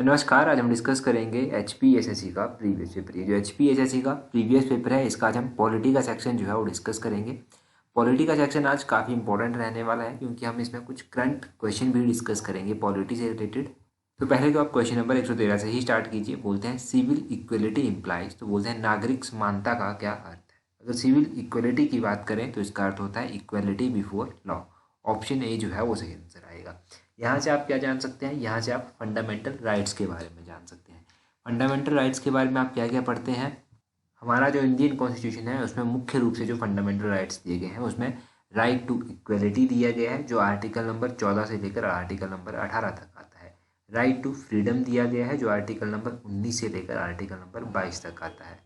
तो नमस्कार, आज हम डिस्कस करेंगे एचपीएसएससी का प्रीवियस पेपर। ये जो एचपीएसएससी का प्रीवियस पेपर है, इसका आज हम पॉलिटी का सेक्शन जो है वो डिस्कस करेंगे। पॉलिटी का सेक्शन आज काफ़ी इंपॉर्टेंट रहने वाला है, क्योंकि हम इसमें कुछ करंट क्वेश्चन भी डिस्कस करेंगे पॉलिटी से रिलेटेड। तो पहले तो आप क्वेश्चन नंबर 113 से ही स्टार्ट कीजिए। बोलते हैं सिविल इक्वलिटी इम्प्लाइज, तो बोलते हैं नागरिक समानता का क्या अर्थ है। अगर सिविल इक्वलिटी की बात करें तो इसका अर्थ होता है equality before law. Option A जो है वो सही आंसर आएगा। यहाँ से आप क्या जान सकते हैं, यहाँ से आप फंडामेंटल राइट्स के बारे में जान सकते हैं। फंडामेंटल राइट्स के बारे में आप क्या क्या पढ़ते हैं। हमारा जो इंडियन कॉन्स्टिट्यूशन है उसमें मुख्य रूप से जो फंडामेंटल राइट्स दिए गए हैं उसमें राइट टू इक्वलिटी दिया गया है, जो आर्टिकल नंबर 14 से लेकर आर्टिकल नंबर 18 तक आता है। राइट टू फ्रीडम दिया गया है, जो आर्टिकल नंबर 19 से लेकर आर्टिकल नंबर 22 तक आता है।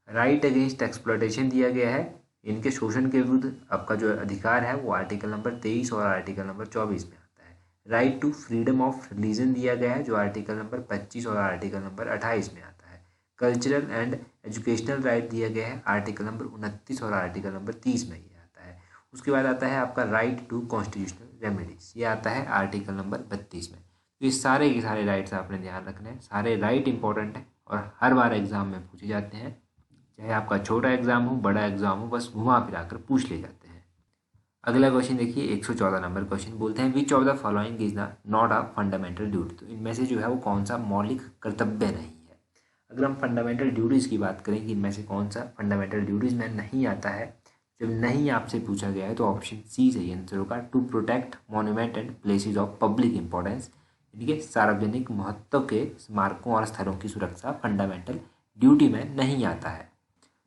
राइट अगेंस्ट एक्सप्लॉयटेशन दिया गया है, इनके शोषण के विरुद्ध आपका जो अधिकार है वो आर्टिकल नंबर 23 और आर्टिकल नंबर 24 में आता है। Right to freedom of religion दिया गया है, जो आर्टिकल नंबर 25 और आर्टिकल नंबर 28 में आता है। कल्चरल एंड एजुकेशनल राइट दिया गया है, आर्टिकल नंबर 29 और आर्टिकल नंबर 30 में ये आता है। उसके बाद आता है आपका राइट टू कॉन्स्टिट्यूशनल रेमेडीज, ये आता है आर्टिकल नंबर 32 में। तो ये सारे के सारे राइट्स आपने ध्यान रखने हैं। सारे राइट इंपॉर्टेंट है और हर बार एग्जाम में पूछे जाते हैं, चाहे आपका छोटा एग्जाम हो बड़ा एग्जाम हो, बस घुमा फिरा कर पूछ ले जाते हैं। अगला क्वेश्चन देखिए, 114 नंबर क्वेश्चन। बोलते हैं which of the following is not a fundamental duty, तो इनमें से जो है वो कौन सा मौलिक कर्तव्य नहीं है। अगर हम फंडामेंटल ड्यूटीज़ की बात करें कि इनमें से कौन सा फंडामेंटल ड्यूटीज़ में नहीं आता है, जब नहीं आपसे पूछा गया है तो ऑप्शन सी सही आंसर होगा। To protect monument and places of public importance, यानी कि सार्वजनिक महत्व के स्मारकों और स्थलों की सुरक्षा फंडामेंटल ड्यूटी में नहीं आता है।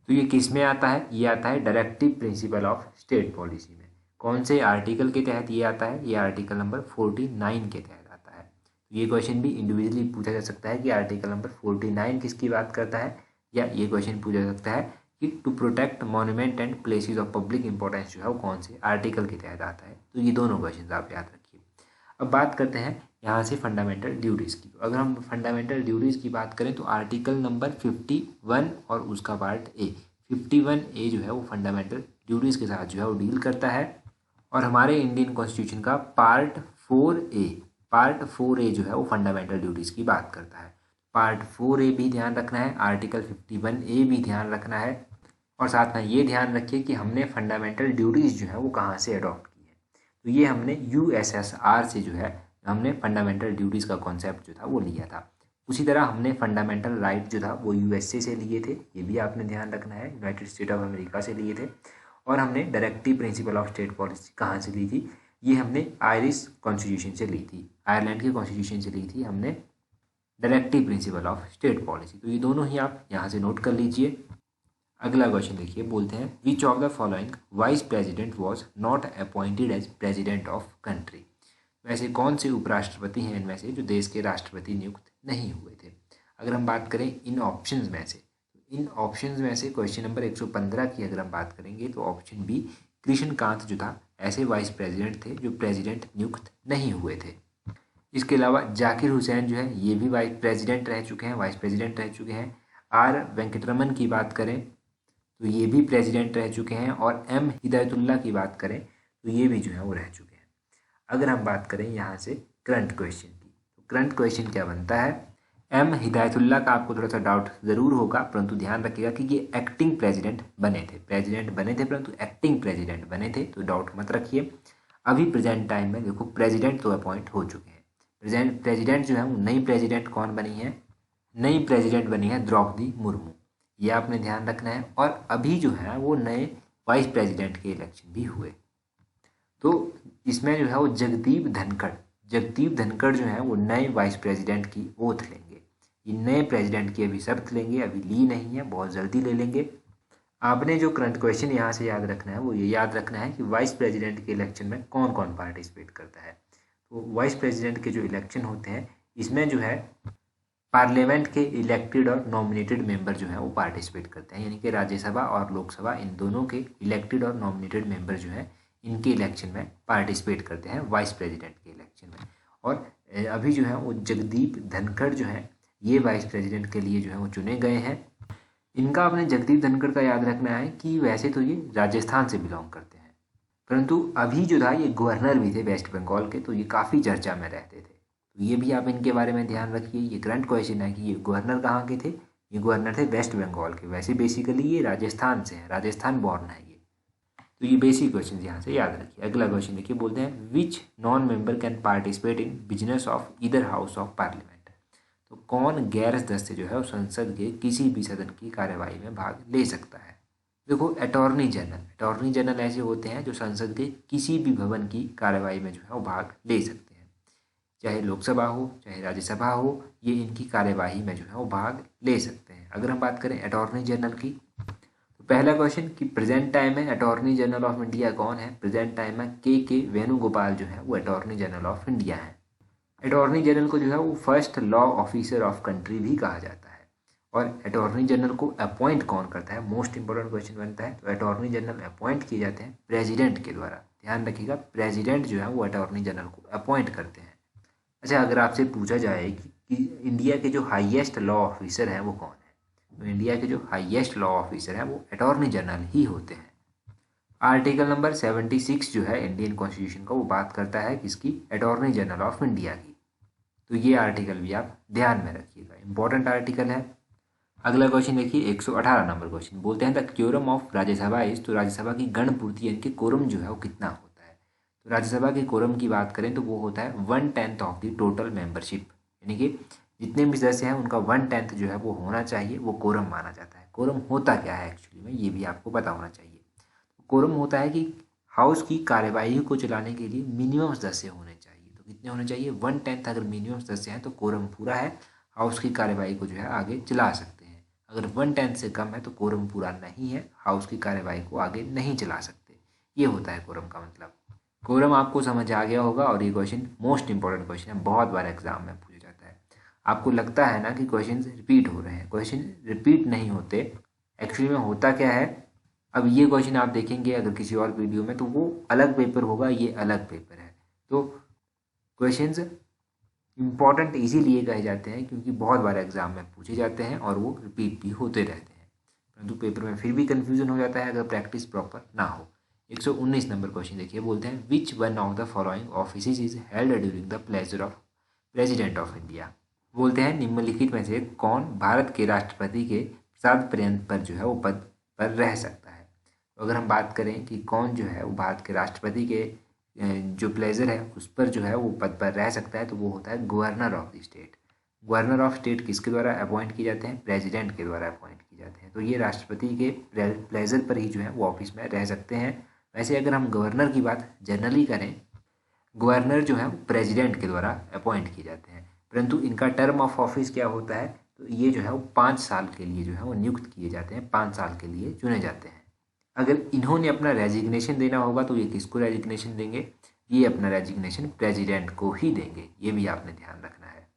तो ये किस में आता है, ये आता है directive principle of state policy में। कौन से आर्टिकल के तहत ये आता है, ये आर्टिकल नंबर 49 के तहत आता है। तो ये क्वेश्चन भी इंडिविजुअली पूछा जा सकता है कि आर्टिकल नंबर 49 किसकी बात करता है, या ये क्वेश्चन पूछा जा सकता है कि to protect monument and places of public importance जो है वो कौन से आर्टिकल के तहत आता है। तो ये दोनों क्वेश्चन आप याद रखिए। अब बात करते हैं यहाँ से फंडामेंटल ड्यूटीज़ की। तो अगर हम फंडामेंटल ड्यूटीज़ की बात करें तो आर्टिकल नंबर 51 और उसका पार्ट ए, 51A जो है वो फंडामेंटल ड्यूटीज़ के साथ जो है वो डील करता है। और हमारे इंडियन कॉन्स्टिट्यूशन का पार्ट 4A जो है वो फंडामेंटल ड्यूटीज़ की बात करता है। पार्ट 4A भी ध्यान रखना है, आर्टिकल 51A भी ध्यान रखना है, और साथ में ये ध्यान रखिए कि हमने फंडामेंटल ड्यूटीज़ जो है वो कहाँ से अडॉप्ट की है। तो ये हमने USSR से जो है हमने फंडामेंटल ड्यूटीज़ का कॉन्सेप्ट जो था वो लिया था। उसी तरह हमने फंडामेंटल राइट जो था वो USA से लिए थे, ये भी आपने ध्यान रखना है, यूनाइटेड स्टेट ऑफ अमेरिका से लिए थे। और हमने directive principle of state policy कहाँ से ली थी, ये हमने आयरिश कॉन्स्टिट्यूशन से ली थी, आयरलैंड के कॉन्स्टिट्यूशन से ली थी हमने directive principle of state policy. तो ये दोनों ही आप यहाँ से नोट कर लीजिए। अगला क्वेश्चन देखिए, बोलते हैं which of the following vice president was not appointed as president of country, वैसे कौन से उपराष्ट्रपति हैं इनमें से जो देश के राष्ट्रपति नियुक्त नहीं हुए थे। अगर हम बात करें इन ऑप्शंस में से, इन ऑप्शंस में से क्वेश्चन नंबर 115 की अगर हम बात करेंगे तो ऑप्शन बी कृष्णकांत जो था ऐसे वाइस प्रेसिडेंट थे जो प्रेसिडेंट नियुक्त नहीं हुए थे। इसके अलावा जाकिर हुसैन जो है ये भी वाइस प्रेसिडेंट रह चुके हैं। आर वेंकटरमन की बात करें तो ये भी प्रेसिडेंट रह चुके हैं, और एम हिदायतुल्ला की बात करें तो ये भी जो है वो रह चुके हैं। अगर हम बात करें यहाँ से करंट क्वेश्चन की, तो करंट क्वेश्चन क्या बनता है, एम हिदायतुल्ला का आपको थोड़ा सा डाउट ज़रूर होगा, परंतु ध्यान रखिएगा कि ये एक्टिंग प्रेसिडेंट बने थे परंतु एक्टिंग प्रेसिडेंट बने थे, तो डाउट मत रखिए। अभी प्रेजेंट टाइम में देखो प्रेसिडेंट तो अपॉइंट हो चुके हैं। प्रेसिडेंट जो है वो नई प्रेसिडेंट कौन बनी है, नई प्रेसिडेंट बनी है द्रौपदी मुर्मू, ये आपने ध्यान रखना है। और अभी जो है वो नए वाइस प्रेसिडेंट के इलेक्शन भी हुए, तो इसमें जो है वो जगदीप धनखड़ जो है वो नए वाइस प्रेसिडेंट की ओथ लेंगे। ये नए प्रेसिडेंट की अभी शपथ लेंगे, अभी ली नहीं है, बहुत जल्दी ले लेंगे। आपने जो करंट क्वेश्चन यहाँ से याद रखना है वो ये याद रखना है कि वाइस प्रेसिडेंट के इलेक्शन में कौन कौन पार्टिसिपेट करता है। तो वाइस प्रेसिडेंट के जो इलेक्शन होते हैं इसमें जो है पार्लियामेंट के इलेक्टेड और नॉमिनेटेड मेंबर जो है वो पार्टिसिपेट करते हैं, यानी कि राज्यसभा और लोकसभा इन दोनों के इलेक्टेड और नॉमिनेटेड मेंबर जो है इनके इलेक्शन में पार्टिसिपेट करते हैं वाइस प्रेसिडेंट के इलेक्शन में। और अभी जो है वो जगदीप धनखड़ जो है ये वाइस प्रेसिडेंट के लिए जो है वो चुने गए हैं। इनका अपने जगदीप धनखड़ का याद रखना है कि वैसे तो ये राजस्थान से बिलोंग करते हैं, परंतु अभी जो था ये गवर्नर भी थे वेस्ट बंगाल के, तो ये काफ़ी चर्चा में रहते थे। तो ये भी आप इनके बारे में ध्यान रखिए। ये करंट क्वेश्चन है कि ये गवर्नर कहाँ के थे, ये गवर्नर थे वेस्ट बंगाल के। वैसे बेसिकली ये राजस्थान से है, राजस्थान बॉर्न है ये। तो ये बेसिक क्वेश्चन यहाँ से याद रखिए। अगला क्वेश्चन देखिए, बोलते हैं which non member can participate in business of either house of parliament. तो कौन गैर सदस्य जो है वो संसद के किसी भी सदन की कार्यवाही में भाग ले सकता है। देखो अटॉर्नी जनरल ऐसे होते हैं जो संसद के किसी भी भवन की कार्यवाही में जो है वो भाग ले सकते हैं, चाहे लोकसभा हो चाहे राज्यसभा हो, ये इनकी कार्यवाही में जो है वो भाग ले सकते हैं। अगर हम बात करें अटॉर्नी जनरल की, तो पहला क्वेश्चन कि प्रेजेंट टाइम में अटॉर्नी जनरल ऑफ इंडिया कौन है। प्रेजेंट टाइम में के वेणुगोपाल जो है वो अटॉर्नी जनरल ऑफ इंडिया है। अटॉर्नी जनरल को जो है वो first law officer of country भी कहा जाता है। और अटॉर्नी जनरल को अपॉइंट कौन करता है, मोस्ट इंपॉर्टेंट क्वेश्चन बनता है। तो अटॉर्नी जनरल अपॉइंट किए जाते हैं प्रेसिडेंट के द्वारा। ध्यान रखिएगा, प्रेसिडेंट जो है वो अटॉर्नी जनरल को अपॉइंट करते हैं। अच्छा, अगर आपसे पूछा जाए कि इंडिया के जो हाईएस्ट लॉ ऑफिसर हैं वो कौन है, तो इंडिया के जो हाईएस्ट लॉ ऑफिसर हैं वो अटॉर्नी जनरल ही होते हैं। आर्टिकल नंबर 76 जो है इंडियन कॉन्स्टिट्यूशन का, वो बात करता है किसकी, अटॉर्नी जनरल ऑफ इंडिया की। तो ये आर्टिकल भी आप ध्यान में रखिएगा, इंपॉर्टेंट आर्टिकल है। अगला क्वेश्चन देखिए 118 नंबर क्वेश्चन, बोलते हैं the quorum of Rajya Sabha is. तो राज्यसभा की गण पूर्ति यानी कि कोरम जो है वो कितना होता है। तो राज्यसभा के कोरम की बात करें तो वो होता है 1/10 ऑफ द टोटल मेंबरशिप, यानी कि जितने भी सदस्य हैं उनका 1/10 जो है वो होना चाहिए, वो कोरम माना जाता है। कोरम होता क्या है एक्चुअली में, ये भी आपको पता होना चाहिए। कोरम होता है कि हाउस की कार्यवाही को चलाने के लिए मिनिमम सदस्य होने चाहिए। तो कितने होने चाहिए, 1/10 अगर मिनिमम सदस्य हैं तो कोरम पूरा है, हाउस की कार्यवाही को जो है आगे चला सकते हैं। अगर 1/10 से कम है तो कोरम पूरा नहीं है, हाउस की कार्यवाही को आगे नहीं चला सकते। ये होता है कोरम का मतलब। कोरम आपको समझ आ गया होगा। और ये क्वेश्चन मोस्ट इंपॉर्टेंट क्वेश्चन है, बहुत बार एग्जाम में पूछा जाता है। आपको लगता है ना कि क्वेश्चन रिपीट हो रहे हैं, क्वेश्चन रिपीट नहीं होते। एक्चुअली में होता क्या है, अब ये क्वेश्चन आप देखेंगे अगर किसी और वीडियो में तो वो अलग पेपर होगा, ये अलग पेपर है। तो क्वेश्चंस इंपॉर्टेंट इसीलिए कहे जाते हैं क्योंकि बहुत बार एग्जाम में पूछे जाते हैं और वो रिपीट भी होते रहते हैं, परंतु पेपर में फिर भी कन्फ्यूजन हो जाता है अगर प्रैक्टिस प्रॉपर ना हो। 119 नंबर क्वेश्चन देखिए, बोलते हैं which one of the following office is held during the pleasure of president of India. बोलते हैं निम्नलिखित में से कौन भारत के राष्ट्रपति के प्रसाद पर्यंत पर जो है वो पद पर रह सकता है। तो अगर हम बात करें कि कौन जो है वो भारत के राष्ट्रपति के जो प्लेजर है उस पर जो है वो पद पर रह सकता है, तो वो होता है governor of the state. Governor of state किसके द्वारा अपॉइंट किए जाते हैं, प्रेसिडेंट के द्वारा अपॉइंट किए जाते हैं। तो ये राष्ट्रपति के प्लेजर पर ही जो है वो ऑफिस में रह सकते हैं। वैसे अगर हम गवर्नर की बात जनरली करें, गवर्नर जो है वो प्रेसिडेंट के द्वारा अपॉइंट किए जाते हैं, परंतु इनका टर्म ऑफ ऑफिस क्या होता है, तो ये जो है वो 5 साल के लिए जो है वो नियुक्त किए जाते हैं, 5 साल के लिए चुने जाते हैं। अगर इन्होंने अपना रेजिग्नेशन देना होगा तो ये किसको रेजिग्नेशन देंगे, ये अपना रेजिग्नेशन प्रेसिडेंट को ही देंगे, ये भी आपने ध्यान रखना है।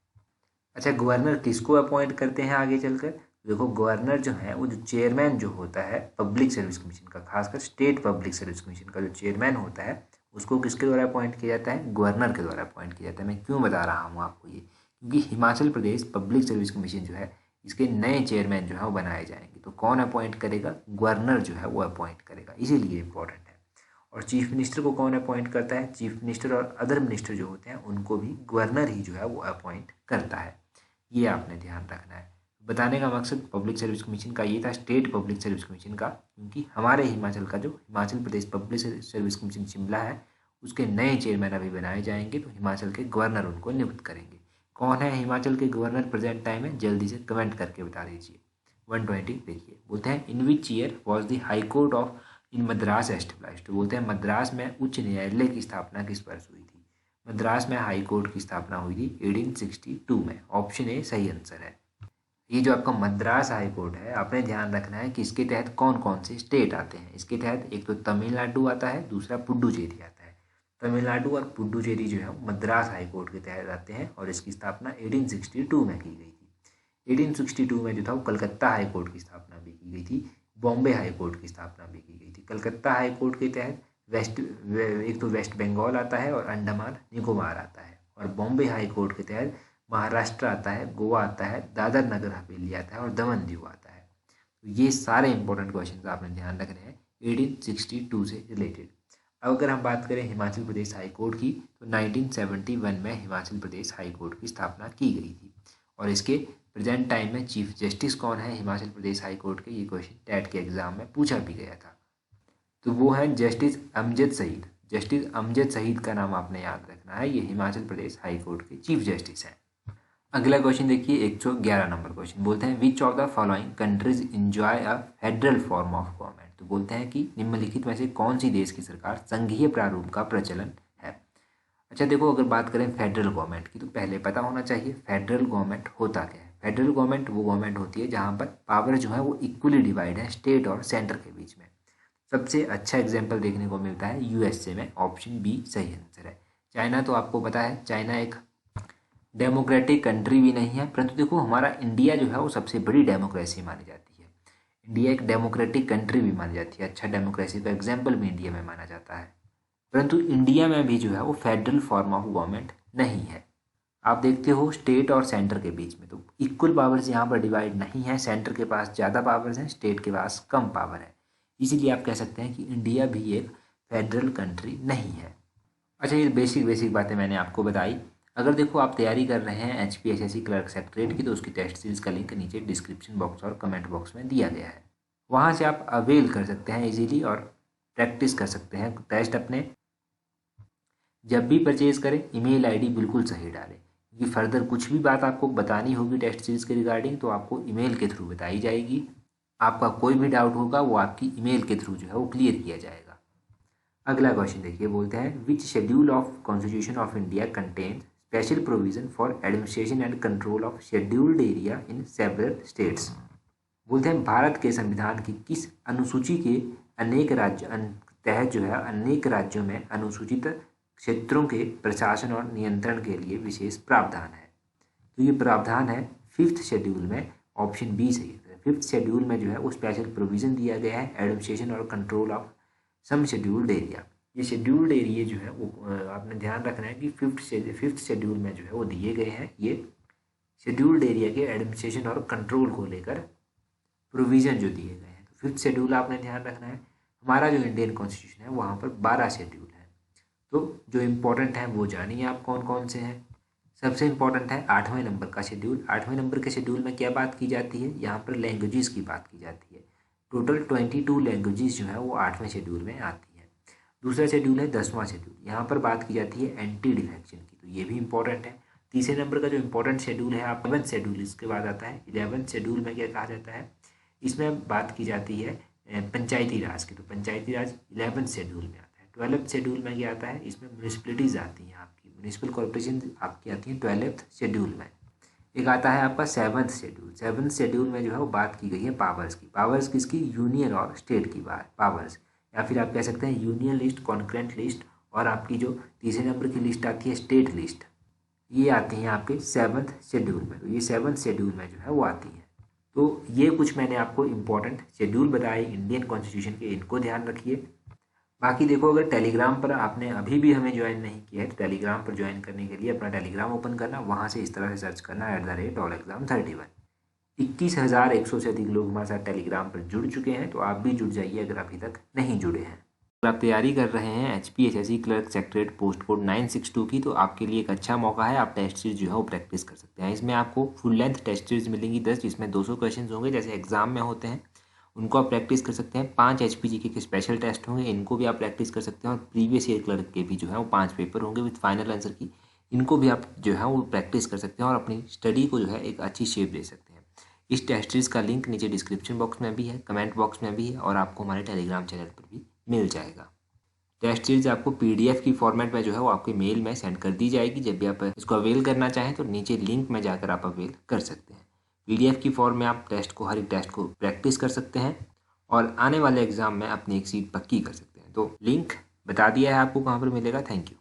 अच्छा, गवर्नर किसको अपॉइंट करते हैं आगे चलकर, देखो गवर्नर जो है वो जो चेयरमैन जो होता है पब्लिक सर्विस कमीशन का, खासकर स्टेट पब्लिक सर्विस कमीशन का जो चेयरमैन होता है उसको किसके द्वारा अपॉइंट किया जाता है, गवर्नर के द्वारा अपॉइंट किया जाता है। मैं क्यों बता रहा हूँ आपको ये, क्योंकि Himachal Pradesh public service commission जो है इसके नए चेयरमैन जो है वो बनाए जाएंगे, तो कौन अपॉइंट करेगा, गवर्नर जो है वो अपॉइंट करेगा, इसीलिए इंपॉर्टेंट है। और चीफ मिनिस्टर को कौन अपॉइंट करता है, चीफ मिनिस्टर और अदर मिनिस्टर जो होते हैं उनको भी गवर्नर ही जो है वो अपॉइंट करता है, ये आपने ध्यान रखना है। बताने का मकसद पब्लिक सर्विस कमीशन का ये था, स्टेट पब्लिक सर्विस कमीशन का, क्योंकि हमारे हिमाचल का जो Himachal Pradesh public service commission Shimla है उसके नए चेयरमैन अभी बनाए जाएंगे, तो हिमाचल के गवर्नर उनको नियुक्त करेंगे। कौन है हिमाचल के गवर्नर प्रेजेंट टाइम में, जल्दी से कमेंट करके बता दीजिए। 120 देखिए, बोलते हैं in which year was the high court of in Madras established. तो बोलते हैं मद्रास में उच्च न्यायालय की स्थापना किस वर्ष हुई थी, मद्रास में हाई कोर्ट की स्थापना हुई थी 1862 में। ऑप्शन ए सही आंसर है। ये जो आपका मद्रास हाई कोर्ट है, आपने ध्यान रखना है कि इसके तहत कौन कौन से स्टेट आते हैं। इसके तहत एक तो तमिलनाडु आता है, दूसरा पुडुचेरी आता है। तमिलनाडु और पुडुचेरी जो है मद्रास हाई कोर्ट के तहत आते हैं और इसकी स्थापना 1862 में की गई थी। 1862 में जो था वो कलकत्ता हाई कोर्ट की स्थापना भी की गई थी, बॉम्बे हाई कोर्ट की स्थापना भी की गई थी। कलकत्ता हाई कोर्ट के तहत एक तो वेस्ट बंगाल आता है और अंडमान निकोबार आता है, और बॉम्बे हाई कोर्ट के तहत महाराष्ट्र आता है, गोवा आता है, दादर नगर हवेली आता है और दमन दीव आता है। तो ये सारे इंपॉर्टेंट क्वेश्चन आपने ध्यान रखने हैं 1862 से रिलेटेड। अब अगर हम बात करें हिमाचल प्रदेश हाई कोर्ट की, तो 1971 में हिमाचल प्रदेश हाई कोर्ट की स्थापना की गई थी। और इसके प्रेजेंट टाइम में चीफ जस्टिस कौन है हिमाचल प्रदेश हाई कोर्ट के, ये क्वेश्चन टेट के एग्जाम में पूछा भी गया था। तो वो है जस्टिस अमजद सईद। जस्टिस अमजद सईद का नाम आपने याद रखना है, ये हिमाचल प्रदेश हाई कोर्ट के चीफ जस्टिस हैं। अगला क्वेश्चन देखिए 111 नंबर क्वेश्चन, बोलते हैं which of the following countries enjoy a federal form of government. तो बोलते हैं कि निम्नलिखित में से कौन सी देश की सरकार संघीय प्रारूप का प्रचलन है। अच्छा देखो, अगर बात करें फेडरल गवर्नमेंट की, तो पहले पता होना चाहिए फेडरल गवर्नमेंट होता क्या है। फेडरल गवर्नमेंट वो गवर्नमेंट होती है जहाँ पर पावर जो है वो इक्वली डिवाइड है स्टेट और सेंटर के बीच में। सबसे अच्छा एग्जाम्पल देखने को मिलता है यूएसए में, ऑप्शन बी सही आंसर है। चाइना तो आपको पता है, चाइना एक डेमोक्रेटिक कंट्री भी नहीं है, परंतु देखो हमारा इंडिया जो है वो सबसे बड़ी डेमोक्रेसी मानी जाती है। इंडिया एक डेमोक्रेटिक कंट्री भी मानी जाती है, अच्छा डेमोक्रेसी का एग्जाम्पल भी इंडिया में माना जाता है। परंतु इंडिया में भी जो है वो फेडरल फॉर्म ऑफ गवर्नमेंट नहीं है। आप देखते हो स्टेट और सेंटर के बीच में तो इक्वल पावर्स यहाँ पर डिवाइड नहीं है, सेंटर के पास ज़्यादा पावर्स हैं, स्टेट के पास कम पावर है। इसीलिए आप कह सकते हैं कि इंडिया भी एक फेडरल कंट्री नहीं है। अच्छा, ये बेसिक बेसिक बातें मैंने आपको बताई। अगर देखो आप तैयारी कर रहे हैं HPSSC क्लर्क सेक्रेटरीट की, तो उसकी टेस्ट सीरीज का लिंक नीचे डिस्क्रिप्शन बॉक्स और कमेंट बॉक्स में दिया गया है, वहाँ से आप अवेल कर सकते हैं इजीली और प्रैक्टिस कर सकते हैं टेस्ट अपने। जब भी परचेज करें ईमेल आईडी बिल्कुल सही डालें, क्योंकि फर्दर कुछ भी बात आपको बतानी होगी टेस्ट सीरीज के रिगार्डिंग तो आपको ईमेल के थ्रू बताई जाएगी। आपका कोई भी डाउट होगा वो आपकी ईमेल के थ्रू जो है वो क्लियर किया जाएगा। अगला क्वेश्चन देखिए, बोलते हैं which schedule of constitution of India contains special provision for administration and control of scheduled area in several states. बोलते हैं भारत के संविधान की किस अनुसूची के अनेक राज्य तहत जो है अनेक राज्यों में अनुसूचित क्षेत्रों के प्रशासन और नियंत्रण के लिए विशेष प्रावधान है। तो ये प्रावधान है 5th शेड्यूल में, ऑप्शन बी सही है। 5th शेड्यूल में जो है वो स्पेशल प्रोविजन दिया गया है एडमिनिस्ट्रेशन और control of some scheduled area. ये शेड्यूल्ड एरिया जो है वो आपने ध्यान रखना है कि 5th शेड्यूल में जो है वो दिए गए हैं। ये शेड्यूल्ड एरिया के एडमिनिस्ट्रेशन और कंट्रोल को लेकर प्रोविज़न जो दिए गए हैं। तो 5th शेड्यूल आपने ध्यान रखना है। हमारा जो इंडियन कॉन्स्टिट्यूशन है वहाँ पर 12 शेड्यूल है, तो जो इम्पोर्टेंट हैं वो जानिए आप कौन कौन से हैं। सबसे इम्पोर्टेंट है 8वें नंबर का शेड्यूल। 8वें नंबर के शेड्यूल में क्या बात की जाती है, यहाँ पर लैंग्वेजेस की बात की जाती है। टोटल 22 लैंग्वेजेस जो है वो 8वें शेड्यूल में आती हैं। दूसरा शेड्यूल है 10वां शेड्यूल, यहाँ पर बात की जाती है एंटी डिफेक्शन की, तो ये भी इंपॉर्टेंट है। तीसरे नंबर का जो इम्पोर्टेंट शेड्यूल है आप 11th शेड्यूल, इसके बाद आता है 11th शेड्यूल में क्या कहा जाता है, इसमें बात की जाती है पंचायती राज की, तो पंचायती राज 11th शेड्यूल में आता है। 12th शेड्यूल में क्या आता है, इसमें म्यूनिसिपलिटीज़ आती हैं, आपकी म्यूनिसिपल कॉर्पोरेशन आपकी आती हैं 12th शेड्यूल में। एक आता है आपका 7th शेड्यूल। 7th शेड्यूल में जो है वो बात की गई है पावर्स की। पावर्स किसकी, यूनियन और स्टेट की बात पावर्स, या फिर आप कह सकते हैं यूनियन लिस्ट, कॉन्करेंट लिस्ट, और आपकी जो तीसरे नंबर की लिस्ट आती है स्टेट लिस्ट, ये आती हैं आपके 7th शेड्यूल में। तो ये 7th शेड्यूल में जो है वो आती है। तो ये कुछ मैंने आपको इम्पोर्टेंट शेड्यूल बताए इंडियन कॉन्स्टिट्यूशन के, इनको ध्यान रखिए। बाकी देखो, अगर टेलीग्राम पर आपने अभी भी हमें ज्वाइन नहीं किया है तो टेलीग्राम पर ज्वाइन करने के लिए अपना टेलीग्राम ओपन करना, वहाँ से इस तरह से सर्च करना @allexam31। 21,100 से अधिक लोग हमारे साथ टेलीग्राम पर जुड़ चुके हैं, तो आप भी जुड़ जाइए अगर अभी तक नहीं जुड़े हैं। अगर आप तैयारी कर रहे हैं HPSSC clerk secretariat post code 962 की, तो आपके लिए एक अच्छा मौका है, आप टेस्ट सीरीज जो है वो प्रैक्टिस कर सकते हैं। इसमें आपको फुल लेंथ टेस्ट सीरीज मिलेंगी 10, जिसमें 200 क्वेश्चन होंगे जैसे एग्जाम में होते हैं, उनको आप प्रैक्टिस कर सकते हैं। 5 HPGK के स्पेशल टेस्ट होंगे, इनको भी आप प्रैक्टिस कर सकते हैं। और प्रीवियस ईयर क्लर्क के भी जो है वो 5 पेपर होंगे विद फाइनल आंसर की, इनको भी आप जो है वो प्रैक्टिस कर सकते हैं और अपनी स्टडी को जो है एक अच्छी शेप दे सकते हैं। इस टेस्ट सीरीज का लिंक नीचे डिस्क्रिप्शन बॉक्स में भी है, कमेंट बॉक्स में भी है, और आपको हमारे टेलीग्राम चैनल पर भी मिल जाएगा। टेस्ट सीरीज आपको PDF की फॉर्मेट में जो है वो आपके मेल में सेंड कर दी जाएगी। जब भी आप इसको अवेल करना चाहें तो नीचे लिंक में जाकर आप अवेल कर सकते हैं। PDF की फॉर्म में आप टेस्ट को, हर एक टेस्ट को प्रैक्टिस कर सकते हैं और आने वाले एग्जाम में अपनी एक सीट पक्की कर सकते हैं। तो लिंक बता दिया है आपको कहाँ पर मिलेगा। Thank you.